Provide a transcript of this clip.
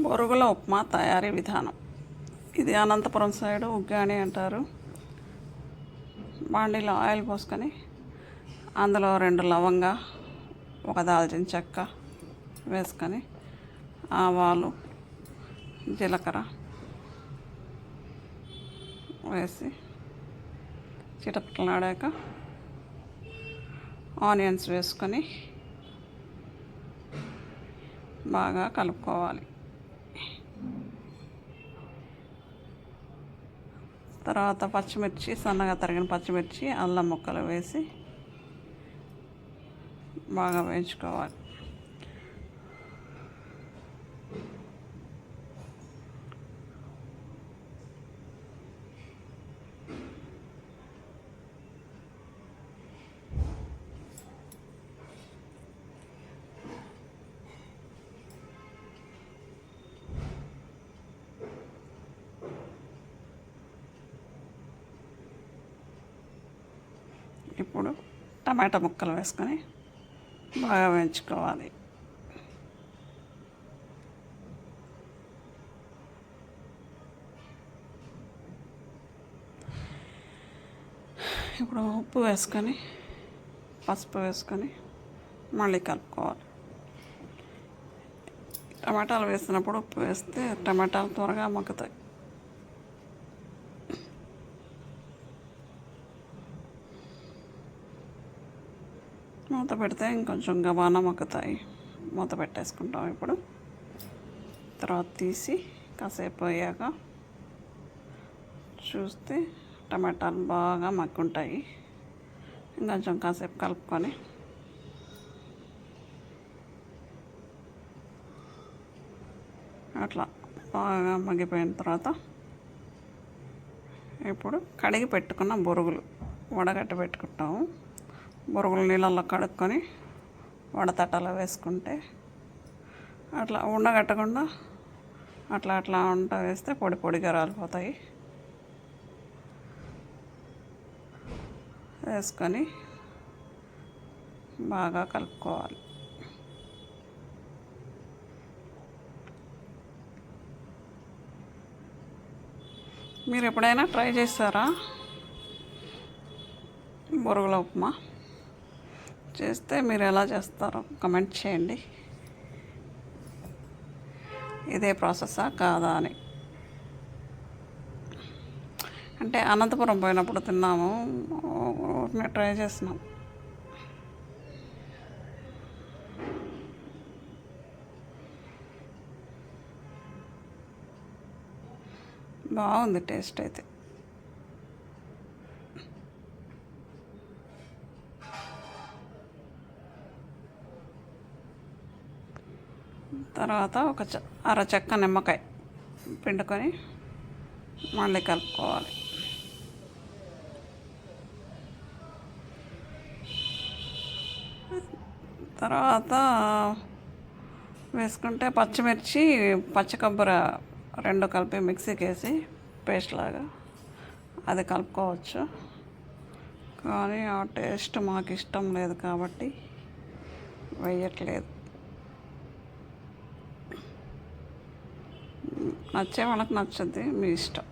బొరుగుల ఉప్మా తయారీ విధానం. ఇది అనంతపురం సైడు ఉగ్గాని అంటారు. బాండీలో ఆయిల్ పోసుకొని అందులో 2 లవంగా, ఒక దాల్చిన చెక్క వేసుకొని ఆవాలు, జీలకర్ర వేసి చిటపటలాడాక ఆనియన్స్ వేసుకొని బాగా కలుపుకోవాలి. తర్వాత పచ్చిమిర్చి, సన్నగా తరిగిన పచ్చిమిర్చి, అల్లం ముక్కలు వేసి బాగా వేయించుకోవాలి. ఇప్పుడు టమాటా ముక్కలు వేసుకొని బాగా వేయించుకోవాలి. ఇప్పుడు ఉప్పు వేసుకొని, పసుపు వేసుకొని మళ్ళీ కలుపుకోవాలి. టమాటాలు వేసినప్పుడు ఉప్పు వేస్తే టమాటాలు త్వరగా మగ్గుతాయి. మూత పెడితే ఇంకొంచెం గబానా మగ్గుతాయి. మూత పెట్టేసుకుంటాం. ఇప్పుడు తర్వాత తీసి కాసేపు అయ్యాక చూస్తే టమాటాలు బాగా మగ్గుంటాయి. ఇంకొంచెం కాసేపు కలుపుకొని అట్లా బాగా మగ్గిపోయిన తర్వాత ఇప్పుడు కడిగి పెట్టుకున్న బొరుగులు వడగట్టి పెట్టుకుంటాము. బొరుగులు నీళ్ళల్లో కడుక్కొని వడతట్టలో వేసుకుంటే అట్లా ఉండగట్టకుండా అట్లా వంట వేస్తే పొడి పొడిగా రాలిపోతాయి. వేసుకొని బాగా కలుపుకోవాలి. మీరు ఎప్పుడైనా ట్రై చేస్తారా బొరుగుల ఉప్మా? చేస్తే మీరు ఎలా చేస్తారో కమెంట్ చేయండి. ఇదే ప్రాసెసా కాదా అని. అంటే అనంతపురం పోయినప్పుడు తిన్నాము, ట్రై చేసినాం. బాగుంది టేస్ట్ అయితే. తర్వాత ఒక అర చెక్క నిమ్మకాయ పిండుకొని మళ్ళీ కలుపుకోవాలి. తర్వాత వేసుకుంటే పచ్చిమిర్చి, పచ్చి కొబ్బరి 2 కలిపి మిక్సీకి వేసి పేస్ట్ లాగా అది కలుపుకోవచ్చు. కానీ ఆ టేస్ట్ మాకు ఇష్టం లేదు కాబట్టి వేయట్లేదు. నచ్చే వాళ్ళకి నచ్చుద్ది, మీ ఇష్టం.